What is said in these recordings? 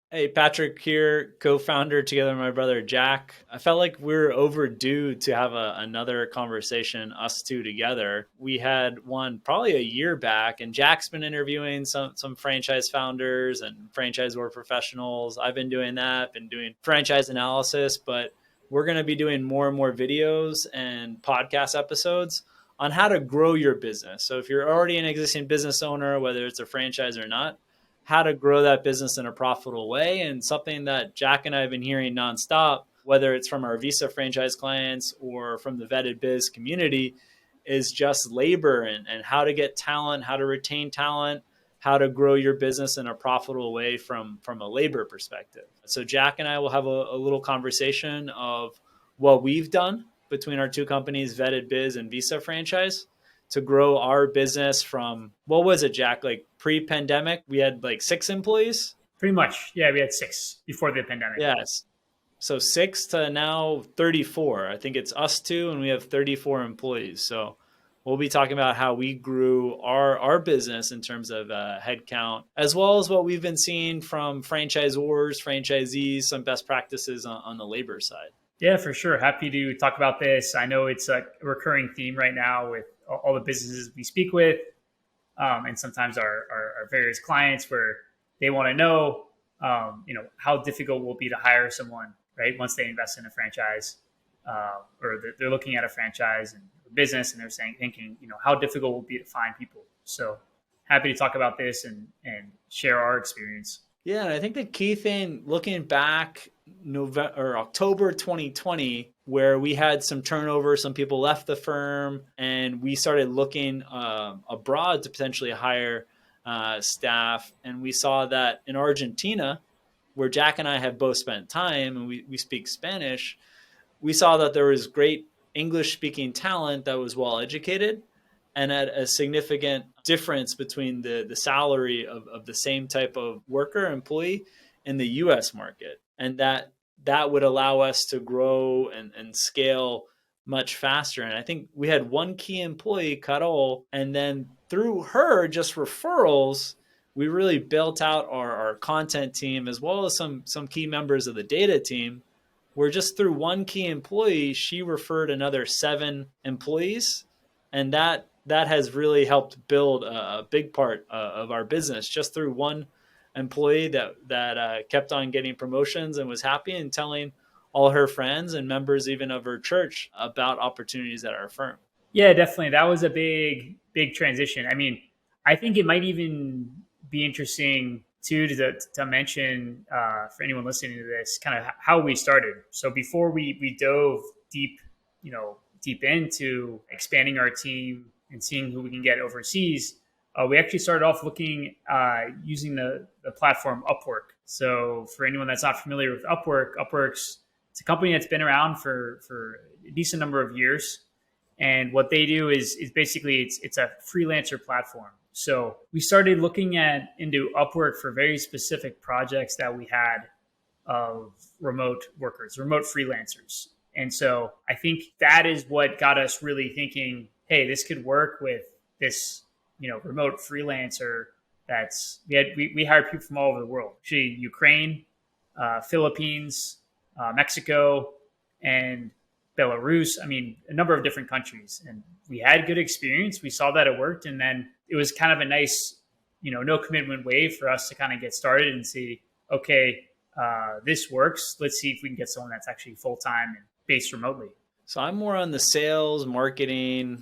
Hey, Patrick here, co-founder together with my brother Jack. I felt like we were overdue to have another conversation, us two together. We had one probably a year back, and Jack's been interviewing some franchise founders and franchisor professionals. I've been doing that, been doing franchise analysis, but we're going to be doing more and more videos and podcast episodes on how to grow your business. So if you're already an existing business owner, whether it's a franchise or not, how to grow that business in a profitable way. And something that Jack and I have been hearing nonstop, whether it's from our Visa franchise clients or from the vetted biz community, is just labor and how to get talent, how to retain talent, how to grow your business in a profitable way from a labor perspective. So Jack and I will have a little conversation of what we've done between our two companies, Vetted Biz and Visa franchise, to grow our business from, what was it, Jack? Like pre-pandemic, we had like 6 employees. Pretty much. Yeah, we had six before the pandemic. Yes. So six to now 34. I think it's us two, and we have 34 employees. So we'll be talking about how we grew our business in terms of headcount, as well as what we've been seeing from franchisors, franchisees, some best practices on the labor side. Yeah, for sure. Happy to talk about this. I know it's a recurring theme right now with all the businesses we speak with, and sometimes our various clients where they want to know, how difficult it will be to hire someone, right? Once they invest in a franchise, or they're looking at a franchise and a business, and they're thinking, how difficult it will be to find people. So happy to talk about this and share our experience. Yeah, and I think the key thing, looking back November or October 2020, where we had some turnover, some people left the firm, and we started looking abroad to potentially hire staff. And we saw that in Argentina, where Jack and I have both spent time, and we speak Spanish, we saw that there was great English-speaking talent that was well-educated and at a significant difference between the salary of the same type of worker employee in the US market. And that would allow us to grow and scale much faster. And I think we had one key employee, Carol, and then through her, just referrals, we really built out our content team as well as some key members of the data team, where just through one key employee, she referred another 7 employees. And that has really helped build a big part of our business just through one employee that kept on getting promotions and was happy and telling all her friends and members even of her church about opportunities at our firm. Yeah, definitely. That was a big transition. I mean, I think it might even be interesting too to mention for anyone listening to this, kind of how we started. So before we dove deep into expanding our team and seeing who we can get overseas, we actually started off looking using the platform Upwork. So for anyone that's not familiar with Upwork's it's a company that's been around for a decent number of years. And what they do is basically it's a freelancer platform. So we started looking into Upwork for very specific projects that we had of remote workers, remote freelancers. And so I think that is what got us really thinking, hey, this could work with this, remote freelancer. We hired people from all over the world, actually Ukraine, Philippines, Mexico, and Belarus. I mean, a number of different countries. And we had good experience. We saw that it worked. And then it was kind of a nice, no commitment way for us to kind of get started and see, okay, this works. Let's see if we can get someone that's actually full-time and based remotely. So I'm more on the sales, marketing,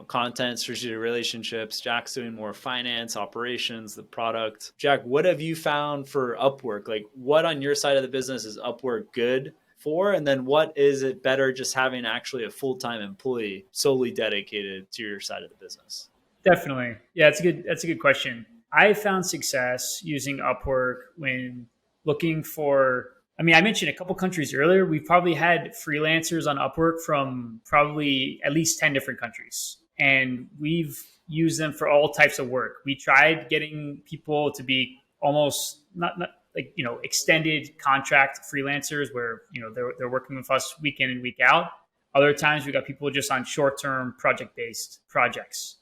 content, strategic relationships. Jack's doing more finance, operations, the product. Jack, what have you found for Upwork? Like, what on your side of the business is Upwork good for? And then what is it better just having actually a full-time employee solely dedicated to your side of the business? Definitely. Yeah, that's a good question. I found success using Upwork when looking for, I mentioned a couple countries earlier. We've probably had freelancers on Upwork from probably at least 10 different countries. And we've used them for all types of work. We tried getting people to be almost not like, extended contract freelancers where, they're working with us week in and week out. Other times we got people just on short-term project-based projects,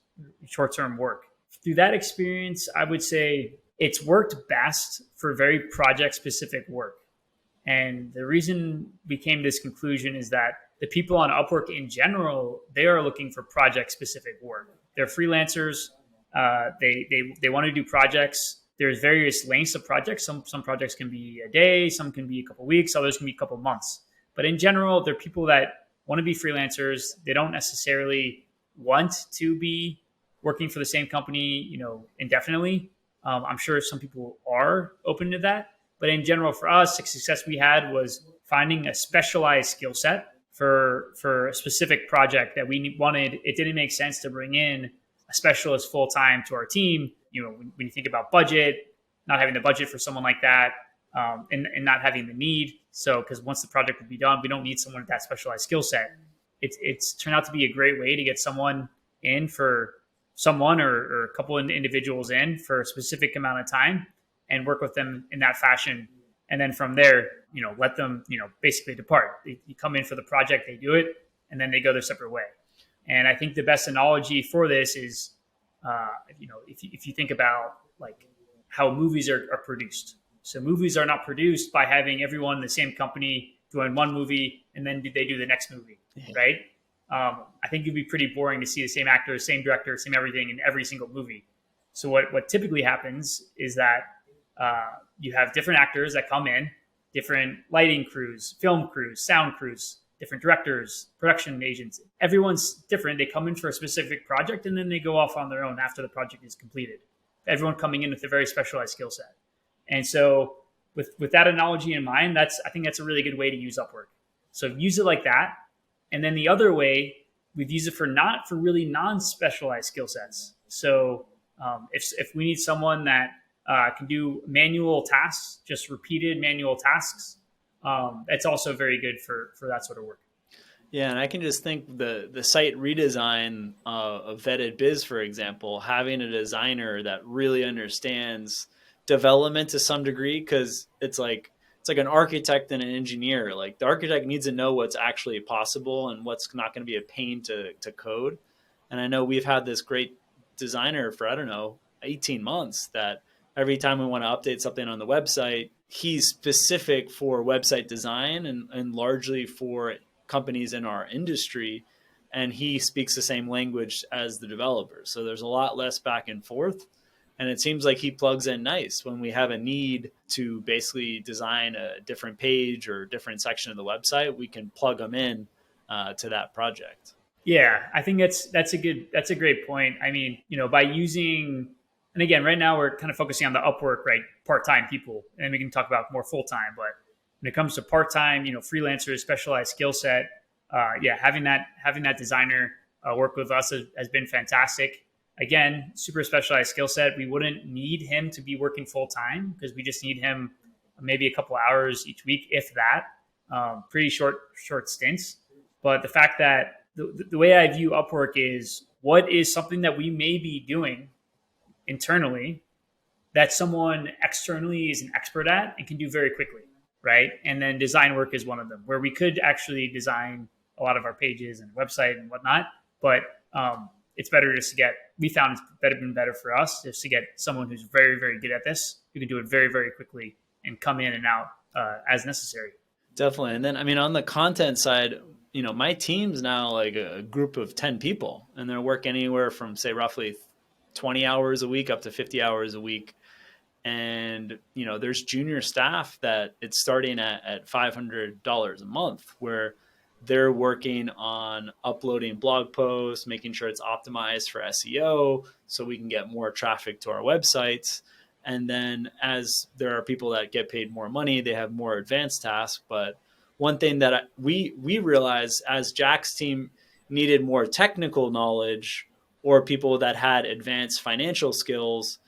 short-term work. Through that experience, I would say it's worked best for very project specific work. And the reason we came to this conclusion is that the people on Upwork in general, they are looking for project specific work. They're freelancers. They want to do projects. There's various lengths of projects. Some projects can be a day, some can be a couple of weeks, others can be a couple of months. But in general, they're people that want to be freelancers. They don't necessarily want to be working for the same company, indefinitely. I'm sure some people are open to that. But in general, for us, the success we had was finding a specialized skill set for a specific project that we wanted. It didn't make sense to bring in a specialist full time to our team. When you think about budget, not having the budget for someone like that, and not having the need. So, because once the project will be done, we don't need someone with that specialized skill set. It's turned out to be a great way to get someone in for someone or a couple of individuals in for a specific amount of time and work with them in that fashion. And then from there, let them, basically depart. You come in for the project, they do it, and then they go their separate way. And I think the best analogy for this is, if you think about like how movies are produced. So movies are not produced by having everyone in the same company doing one movie and then they do the next movie, right? I think it'd be pretty boring to see the same actor, same director, same everything in every single movie. So what typically happens is that you have different actors that come in, different lighting crews, film crews, sound crews, different directors, production agents. Everyone's different. They come in for a specific project and then they go off on their own after the project is completed. Everyone coming in with a very specialized skill set. And so with that analogy in mind, I think that's a really good way to use Upwork. So use it like that. And then the other way, we've used it for really non-specialized skill sets. So if we need someone that can do manual tasks, just repeated manual tasks, that's also very good for that sort of work. Yeah, and I can just think the site redesign of Vetted Biz, for example, having a designer that really understands development to some degree, because it's like an architect and an engineer. Like the architect needs to know what's actually possible and what's not going to be a pain to code. And I know we've had this great designer for, 18 months that every time we want to update something on the website, he's specific for website design and largely for companies in our industry. And he speaks the same language as the developers. So there's a lot less back and forth. And it seems like he plugs in nice when we have a need to basically design a different page or different section of the website. We can plug him in to that project. Yeah, I think that's a great point. I mean, by using, and again, right now we're kind of focusing on the Upwork, right, part-time people, and we can talk about more full-time. But when it comes to part-time, freelancers, specialized skill set, having that designer work with us has been fantastic. Again, super specialized skill set. We wouldn't need him to be working full time because we just need him maybe a couple hours each week, if that. Pretty short stints. But the fact that the way I view Upwork is, what is something that we may be doing internally that someone externally is an expert at and can do very quickly, right? And then design work is one of them, where we could actually design a lot of our pages and website and whatnot, but it's better just to get, we found it's been better for us just to get someone who's very, very good at this, who can do it very, very quickly and come in and out as necessary. Definitely. And then, on the content side, my team's now like a group of 10 people, and they're work anywhere from, say, roughly 20 hours a week up to 50 hours a week. And, there's junior staff that it's starting at $500 a month, where they're working on uploading blog posts, making sure it's optimized for SEO so we can get more traffic to our websites. And then as there are people that get paid more money, they have more advanced tasks. But one thing that we realized as Jack's team needed more technical knowledge or people that had advanced financial skills,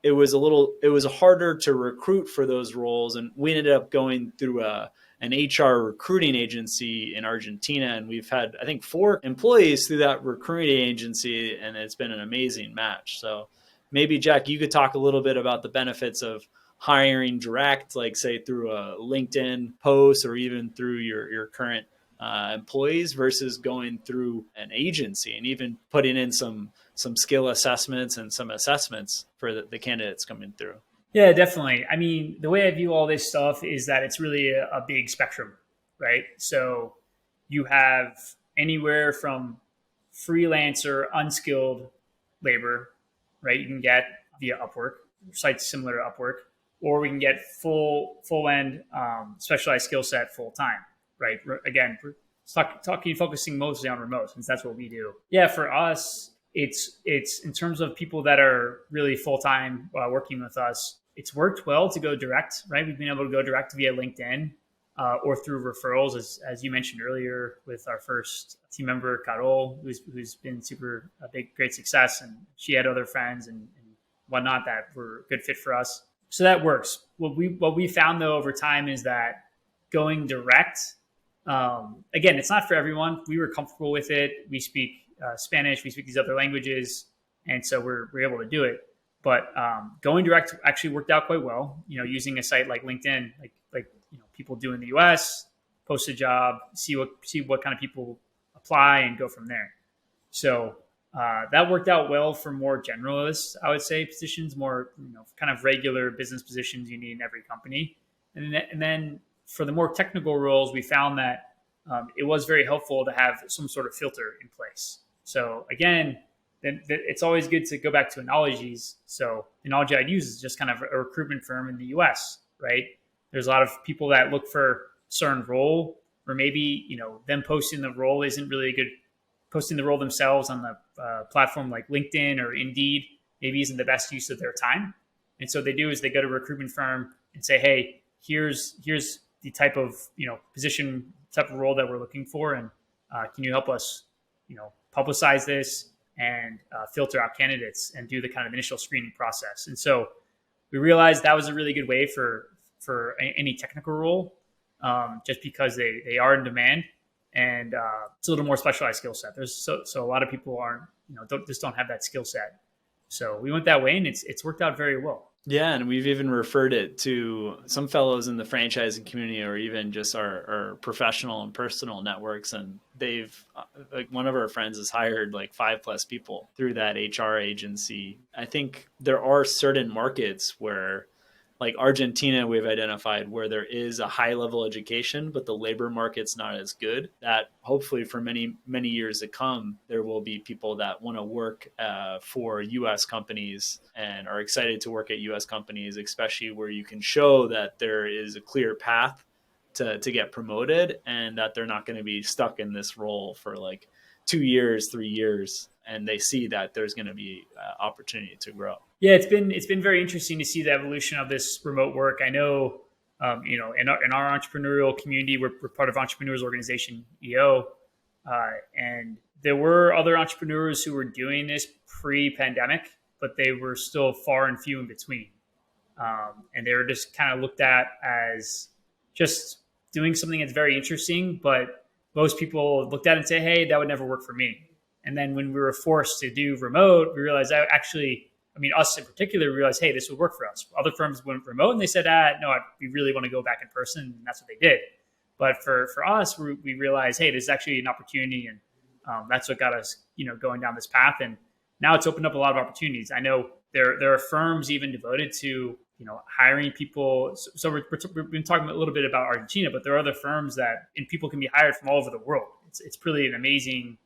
it was harder to recruit for those roles. And we ended up going through an HR recruiting agency in Argentina. And we've had, I think, 4 employees through that recruiting agency, and it's been an amazing match. So maybe, Jack, you could talk a little bit about the benefits of hiring direct, like say through a LinkedIn post or even through your current employees versus going through an agency and even putting in some skill assessments and some assessments for the candidates coming through. Yeah, definitely. I mean, the way I view all this stuff is that it's really a big spectrum, right? So you have anywhere from freelancer, unskilled labor, right? You can get via Upwork, sites similar to Upwork, or we can get full end specialized skill set full time, right? Again, we're talking focusing mostly on remote since that's what we do. Yeah, for us, it's in terms of people that are really full time working with us. It's worked well to go direct, right? We've been able to go direct via LinkedIn or through referrals, as you mentioned earlier, with our first team member, Carol, who's been super a big, great success. And she had other friends and whatnot that were a good fit for us. So that works. What we found though over time is that going direct, again, it's not for everyone. We were comfortable with it. We speak Spanish, we speak these other languages, and so we're able to do it. But going direct actually worked out quite well. Using a site like LinkedIn, like people do in the U.S., post a job, see what kind of people apply, and go from there. So that worked out well for more generalists, I would say, positions, more kind of regular business positions you need in every company. And then for the more technical roles, we found that it was very helpful to have some sort of filter in place. So again, it's always good to go back to analogies. So the analogy I'd use is just kind of a recruitment firm in the US, right? There's a lot of people that look for a certain role, or maybe, them posting the role isn't really a good, posting the role themselves on the platform like LinkedIn or Indeed, maybe isn't the best use of their time. And so what they do is they go to a recruitment firm and say, hey, here's the type of, position, type of role that we're looking for. And can you help us, publicize this and filter out candidates and do the kind of initial screening process. And so we realized that was a really good way for any technical role, just because they are in demand and it's a little more specialized skill set. There's so a lot of people aren't, don't have that skill set. So we went that way and it's worked out very well. Yeah, and we've even referred it to some fellows in the franchising community or even just our professional and personal networks. And they've, like one of our friends has hired like 5+ people through that HR agency. I think there are certain markets where, like Argentina, we've identified where there is a high level education, but the labor market's not as good. That hopefully for many, many years to come, there will be people that want to work for US companies and are excited to work at US companies, especially where you can show that there is a clear path to get promoted and that they're not going to be stuck in this role for like 2 years, 3 years. And they see that there's going to be opportunity to grow. Yeah, it's been very interesting to see the evolution of this remote work. I know, in our entrepreneurial community, we're part of Entrepreneurs Organization EO, and there were other entrepreneurs who were doing this pre-pandemic, but they were still far and few in between, and they were just kind of looked at as just doing something that's very interesting, but most people looked at it and say, "Hey, that would never work for me." And then when we were forced to do remote, we realized that actually, us in particular, we realized, hey, this would work for us. Other firms went remote and they said, no, we really want to go back in person. And that's what they did. But for us, we realized, hey, this is actually an opportunity. And that's what got us, going down this path. And now it's opened up a lot of opportunities. I know there are firms even devoted to, hiring people. So we've been talking a little bit about Argentina, but there are other firms and people can be hired from all over the world. It's really an amazing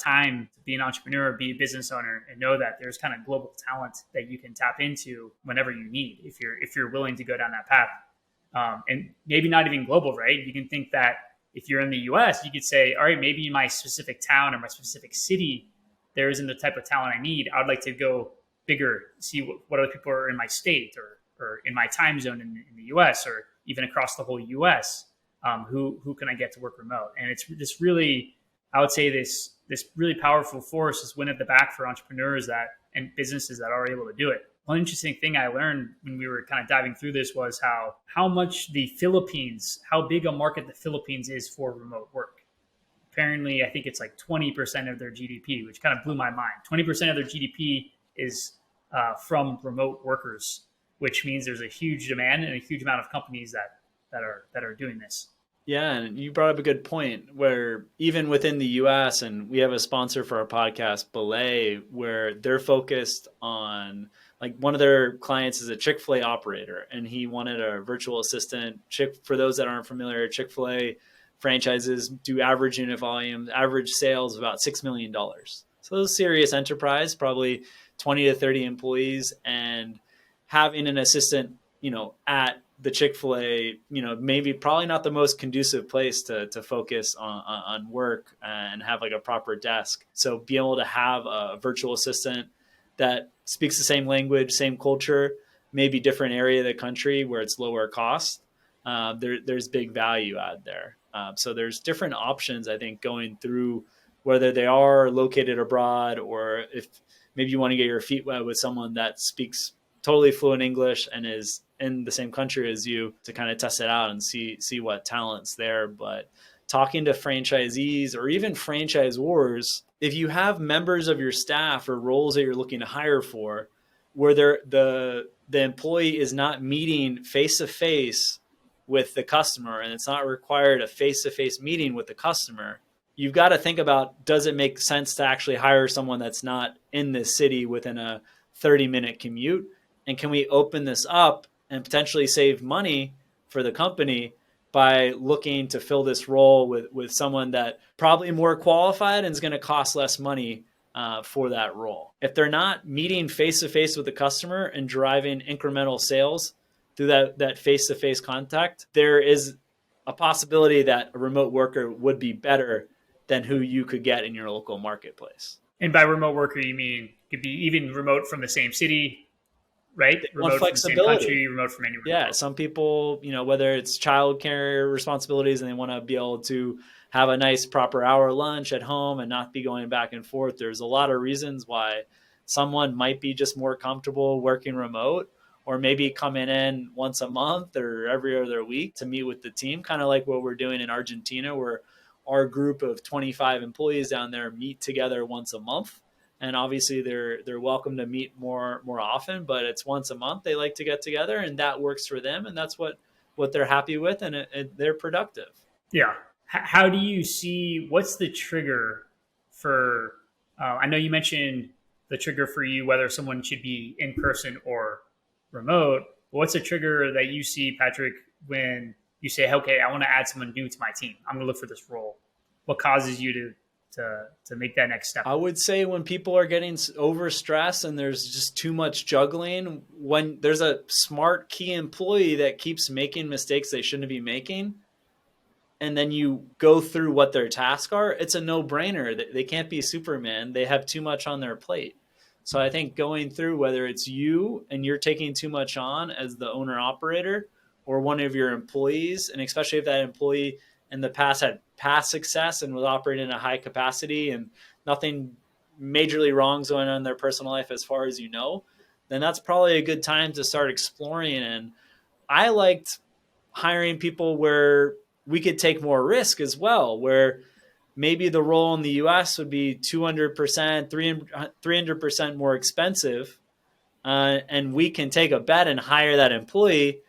time to be an entrepreneur, be a business owner, and know that there's kind of global talent that you can tap into whenever you need, if you're willing to go down that path. And maybe not even global, right? You can think that if you're in the US, you could say, all right, maybe in my specific town or my specific city, there isn't the type of talent I need. I would like to go bigger, see what other people are in my state or in my time zone in the US or even across the whole US. Who can I get to work remote? And it's just really, I would say this really powerful force is wind at the back for entrepreneurs and businesses that are able to do it. One interesting thing I learned when we were kind of diving through this was how much how big a market the Philippines is for remote work. Apparently, I think it's like 20% of their GDP, which kind of blew my mind. 20% of their GDP is from remote workers, which means there's a huge demand and a huge amount of companies that are doing this. Yeah, and you brought up a good point where even within the US, and we have a sponsor for our podcast, Belay, where they're focused on like one of their clients is a Chick-fil-A operator, and he wanted a virtual assistant. For those that aren't familiar, Chick-fil-A franchises do average unit volume, average sales of about $6 million. So those serious enterprise, probably 20 to 30 employees, and having an assistant, at the Chick-fil-A, maybe probably not the most conducive place to focus on work and have like a proper desk. So be able to have a virtual assistant that speaks the same language, same culture, maybe different area of the country where it's lower cost. There's big value add there. So there's different options, I think, going through whether they are located abroad or if maybe you want to get your feet wet with someone that speaks totally fluent English and is in the same country as you to kind of test it out and see what talent's there. But talking to franchisees or even franchisors, if you have members of your staff or roles that you're looking to hire for, where the employee is not meeting face to face with the customer and it's not required a face to face meeting with the customer, you've got to think about, does it make sense to actually hire someone that's not in this city within a 30-minute commute? And can we open this up and potentially save money for the company by looking to fill this role with someone that probably more qualified and is going to cost less money for that role? If they're not meeting face-to-face with the customer and driving incremental sales through that face-to-face contact, there is a possibility that a remote worker would be better than who you could get in your local marketplace. And by remote worker, you mean could be even remote from the same city, right? Remote from the same country, remote from anywhere. Yeah, some people, whether it's childcare responsibilities and they want to be able to have a nice proper hour lunch at home and not be going back and forth. There's a lot of reasons why someone might be just more comfortable working remote, or maybe coming in once a month or every other week to meet with the team, kind of like what we're doing in Argentina, where our group of 25 employees down there meet together once a month. And obviously they're welcome to meet more often, but it's once a month they like to get together, and that works for them. And that's what they're happy with, and they're productive. Yeah. How do you see, what's the trigger for, I know you mentioned the trigger for you, whether someone should be in person or remote. What's a trigger that you see, Patrick, when you say, okay, I want to add someone new to my team, I'm going to look for this role? What causes you to make that next step? I would say when people are getting overstressed and there's just too much juggling, when there's a smart key employee that keeps making mistakes they shouldn't be making, and then you go through what their tasks are, it's a no-brainer. They can't be Superman. They have too much on their plate. So I think going through, whether it's you and you're taking too much on as the owner-operator, or one of your employees, and especially if that employee in the past had past success and was operating in a high capacity and nothing majorly wrong going on in their personal life as far as then that's probably a good time to start exploring. And I liked hiring people where we could take more risk as well, where maybe the role in the US would be 200%, 300% more expensive, and we can take a bet and hire that employee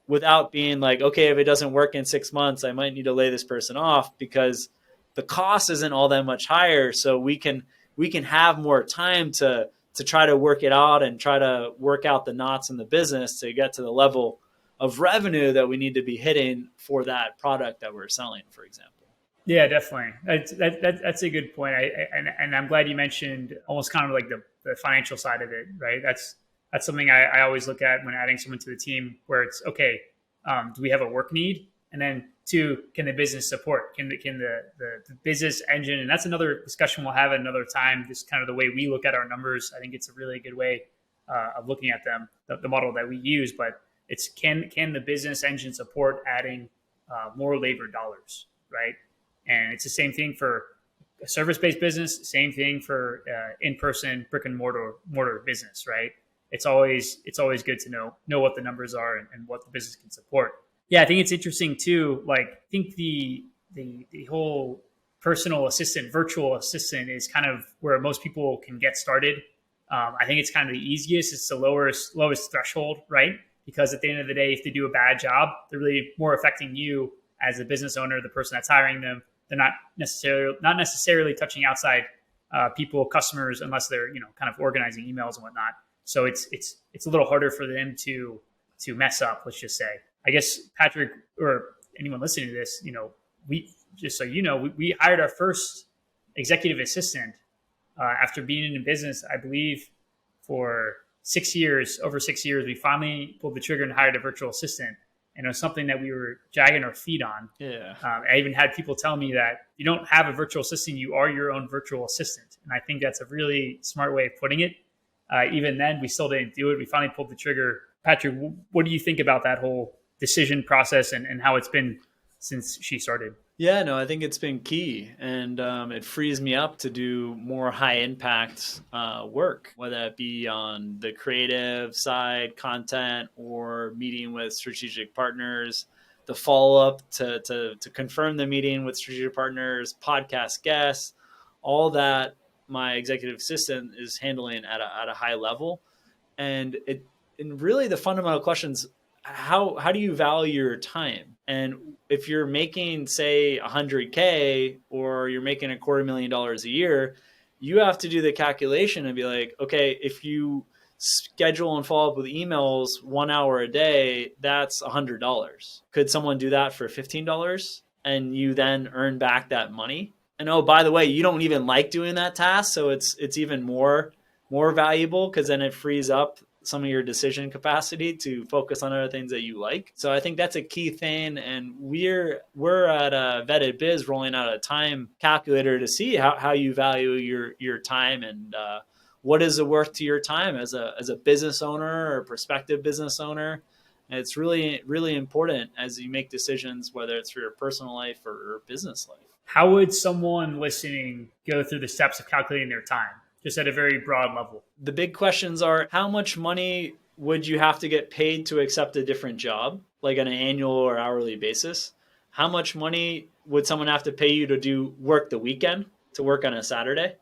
without being like, okay, if it doesn't work in 6 months, I might need to lay this person off, because the cost isn't all that much higher. So we can have more time to try to work it out and try to work out the knots in the business to get to the level of revenue that we need to be hitting for that product that we're selling, for example. Yeah, definitely. That's a good point. And I'm glad you mentioned almost kind of like the financial side of it, right? That's something I always look at when adding someone to the team, where it's, okay, do we have a work need? And then 2, can the business support? Can the business engine? And that's another discussion we'll have at another time. Just kind of the way we look at our numbers. I think it's a really good way of looking at them, the model that we use. But it's can the business engine support adding more labor dollars, right? And it's the same thing for a service-based business, same thing for in-person brick and mortar business, right? It's always good to know what the numbers are and what the business can support. Yeah, I think it's interesting too. Like, I think the whole personal assistant, virtual assistant is kind of where most people can get started. I think it's kind of the easiest. It's the lowest threshold, right? Because at the end of the day, if they do a bad job, they're really more affecting you as a business owner, the person that's hiring them. They're not necessarily touching outside people, customers, unless they're kind of organizing emails and whatnot. So it's a little harder for them to mess up. Let's just say. I guess Patrick or anyone listening to this, we just so you know, we hired our first executive assistant after being in business, I believe, for 6 years. Over 6 years, we finally pulled the trigger and hired a virtual assistant. And it was something that we were dragging our feet on. Yeah. I even had people tell me that you don't have a virtual assistant, you are your own virtual assistant. And I think that's a really smart way of putting it. Even then, we still didn't do it. We finally pulled the trigger. Patrick, what do you think about that whole decision process and how it's been since she started? Yeah, no, I think it's been key, and it frees me up to do more high impact work, whether it be on the creative side, content, or meeting with strategic partners, the follow up to confirm the meeting with strategic partners, podcast guests, all that my executive assistant is handling at a high level. And really the fundamental questions, how do you value your time? And if you're making, say, 100K or you're making $250,000 a year, you have to do the calculation and be like, okay, if you schedule and follow up with emails 1 hour a day, that's $100. Could someone do that for $15 and you then earn back that money? And oh, by the way, you don't even like doing that task, so it's even more valuable because then it frees up some of your decision capacity to focus on other things that you like. So I think that's a key thing. And we're at Vetted Biz rolling out a time calculator to see how you value your time and what is the worth to your time as a business owner or prospective business owner. And it's really, really important as you make decisions, whether it's for your personal life or business life. How would someone listening go through the steps of calculating their time? Just at a very broad level. The big questions are, how much money would you have to get paid to accept a different job, like on an annual or hourly basis? How much money would someone have to pay you to do work the weekend, to work on a Saturday?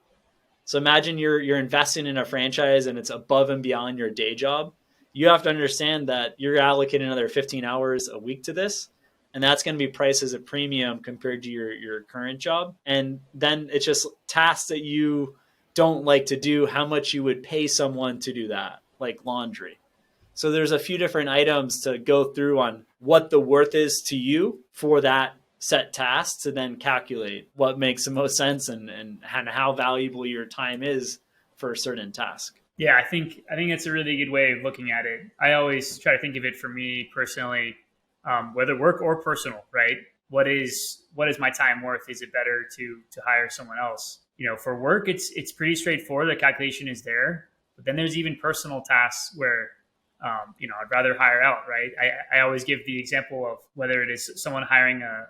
So imagine you're investing in a franchise and it's above and beyond your day job. You have to understand that you're allocating another 15 hours a week to this. And that's going to be priced as a premium compared to your current job. And then it's just tasks that you don't like to do, how much you would pay someone to do that, like laundry. So there's a few different items to go through on what the worth is to you for that set task to then calculate what makes the most sense and how valuable your time is for a certain task. Yeah, I think it's a really good way of looking at it. I always try to think of it for me personally, whether work or personal, right? What is my time worth? Is it better to hire someone else? For work, it's pretty straightforward. The calculation is there, but then there's even personal tasks where, I'd rather hire out, right? I always give the example of whether it is someone hiring a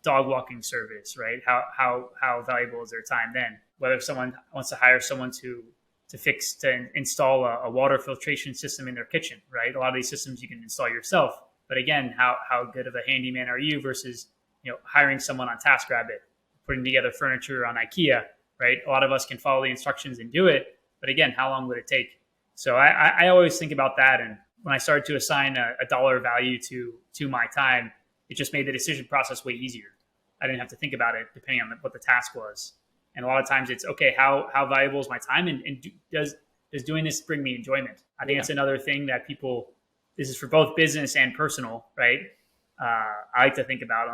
dog walking service, right? How valuable is their time then? Whether someone wants to hire someone to install a water filtration system in their kitchen, right? A lot of these systems you can install yourself, but again, how good of a handyman are you versus, hiring someone on TaskRabbit, putting together furniture on IKEA, right? A lot of us can follow the instructions and do it, but again, how long would it take? So I always think about that. And when I started to assign a dollar value to my time, it just made the decision process way easier. I didn't have to think about it depending on what the task was. And a lot of times it's, okay, how valuable is my time? And does doing this bring me enjoyment? I think it's another thing that this is for both business and personal, right? I like to think about. I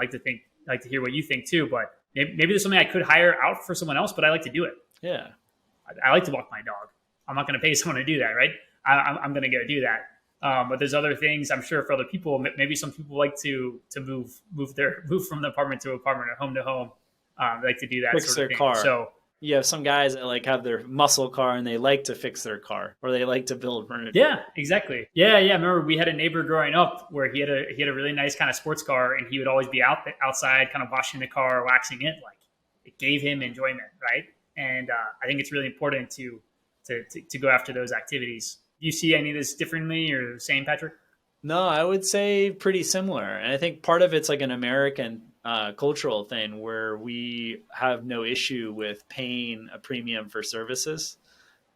like to hear what you think too, but maybe there's something I could hire out for someone else, but I like to do it. Yeah. I like to walk my dog. I'm not going to pay someone to do that, right? I'm going to go do that. But there's other things I'm sure for other people. Maybe some people like to move from the apartment to apartment or home to home. They like to do that. Fix sort of their thing. car. So you have some guys that have their muscle car and they like to fix their car, or they like to build furniture. Yeah, exactly. Yeah. I remember we had a neighbor growing up where he had a really nice kind of sports car, and he would always be outside, kind of washing the car, waxing it. Like, it gave him enjoyment, right? And I think it's really important to go after those activities. Do you see any of this differently or the same, Patrick? No, I would say pretty similar. And I think part of it's like an American cultural thing where we have no issue with paying a premium for services.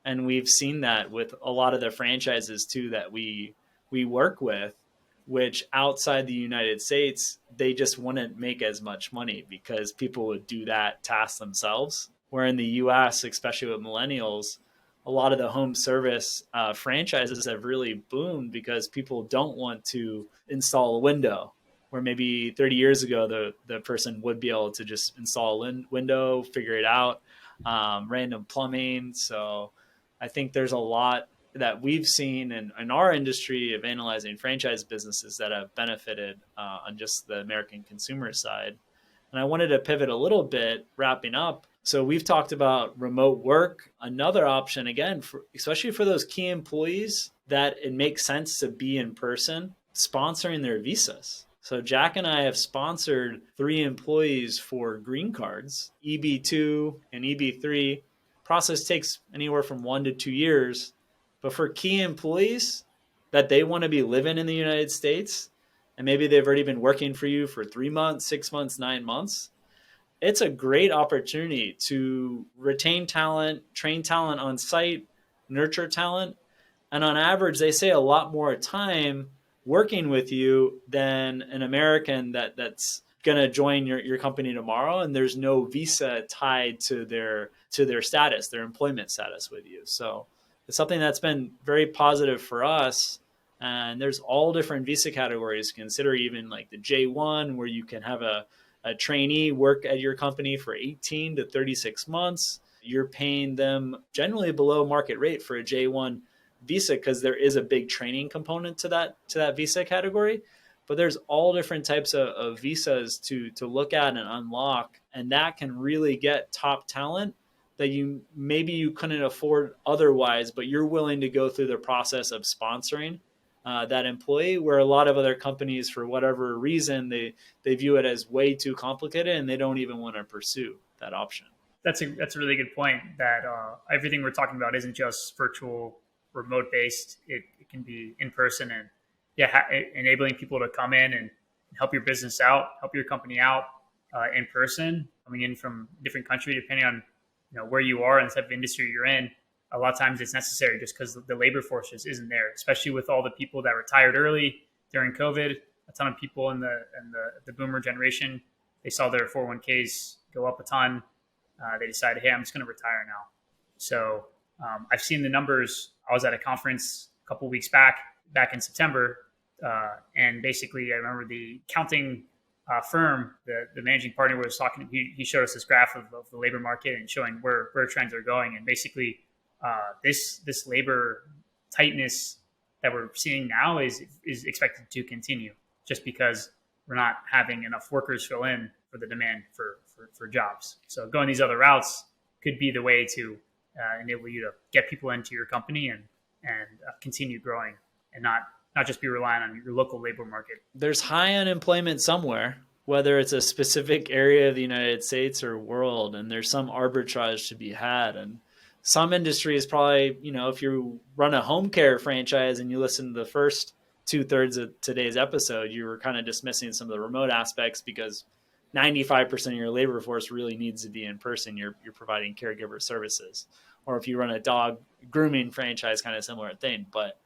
And we've seen that with a lot of the franchises too that we work with, which outside the United States, they just wouldn't make as much money because people would do that task themselves. Where in the US, especially with millennials, a lot of the home service franchises have really boomed because people don't want to install a window, where maybe 30 years ago, the person would be able to just install a window, figure it out, random plumbing. So I think there's a lot that we've seen in our industry of analyzing franchise businesses that have benefited on just the American consumer side. And I wanted to pivot a little bit, wrapping up. So we've talked about remote work. Another option, again, especially for those key employees that it makes sense to be in person, sponsoring their visas. So Jack and I have sponsored 3 employees for green cards, EB2 and EB3. Process takes anywhere from 1 to 2 years. But for key employees that they want to be living in the United States, and maybe they've already been working for you for 3 months, 6 months, 9 months, it's a great opportunity to retain talent, train talent on site, nurture talent. And on average, they say a lot more time working with you than an American that's going to join your company tomorrow, and there's no visa tied to their status, their employment status with you. So it's something that's been very positive for us. And there's all different visa categories. Consider even like the J1, where you can have a trainee work at your company for 18 to 36 months. You're paying them generally below market rate for a J1 visa, because there is a big training component to that visa category. But there's all different types of visas to look at and unlock. And that can really get top talent that you couldn't afford otherwise, but you're willing to go through the process of sponsoring that employee, where a lot of other companies, for whatever reason, they view it as way too complicated and they don't even want to pursue that option. That's a really good point, that everything we're talking about isn't just virtual, remote based. It can be in person, and enabling people to come in and help your business out, help your company out in person, coming in from a different country, depending on where you are and the type of industry you're in. A lot of times it's necessary just because the labor force just isn't there, especially with all the people that retired early during COVID. A ton of people in the boomer generation, they saw their 401ks go up a ton. They decided, hey, I'm just going to retire now. So I've seen the numbers. I was at a conference a couple of weeks back in September. And basically I remember the accounting firm, the managing partner was talking, he showed us this graph of the labor market and showing where trends are going. And basically this labor tightness that we're seeing now is expected to continue, just because we're not having enough workers fill in for the demand for jobs. So going these other routes could be the way to enable you to get people into your company and continue growing, and not just be relying on your local labor market. There's high unemployment somewhere, whether it's a specific area of the United States or world, and there's some arbitrage to be had. And some industries probably, if you run a home care franchise and you listen to the first 2/3 of today's episode, you were kind of dismissing some of the remote aspects because 95% of your labor force really needs to be in person. You're providing caregiver services. Or if you run a dog grooming franchise, kind of similar thing. But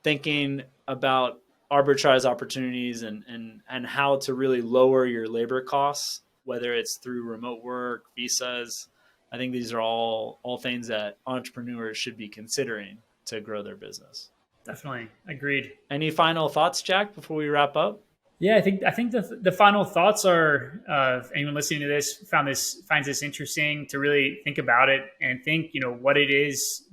thinking about arbitrage opportunities and how to really lower your labor costs, whether it's through remote work, visas, I think these are all things that entrepreneurs should be considering to grow their business. Definitely. Agreed. Any final thoughts, Jack, before we wrap up? Yeah, I think the final thoughts are, if anyone listening to this finds this interesting, to really think about it and think, what it is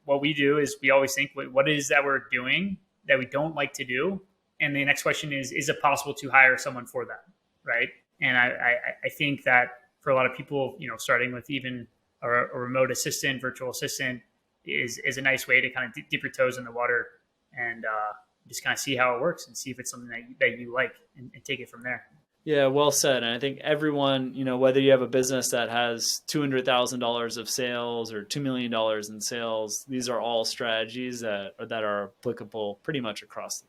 what we do is we always think what it is that we're doing that we don't like to do. And the next question is it possible to hire someone for that? Right. And I think that for a lot of people, starting with even a remote assistant, virtual assistant is a nice way to kind of dip your toes in the water and just kind of see how it works and see if it's something that you like and take it from there. Yeah, well said. And I think everyone, whether you have a business that has $200,000 of sales or $2 million in sales, these are all strategies that are applicable pretty much across.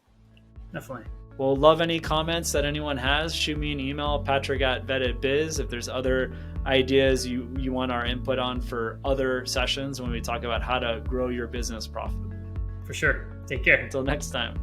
Definitely. Well, love any comments that anyone has. Shoot me an email, patrick@vetedbiz. If there's other ideas you want our input on for other sessions when we talk about how to grow your business profitably. For sure. Take care. Until next time.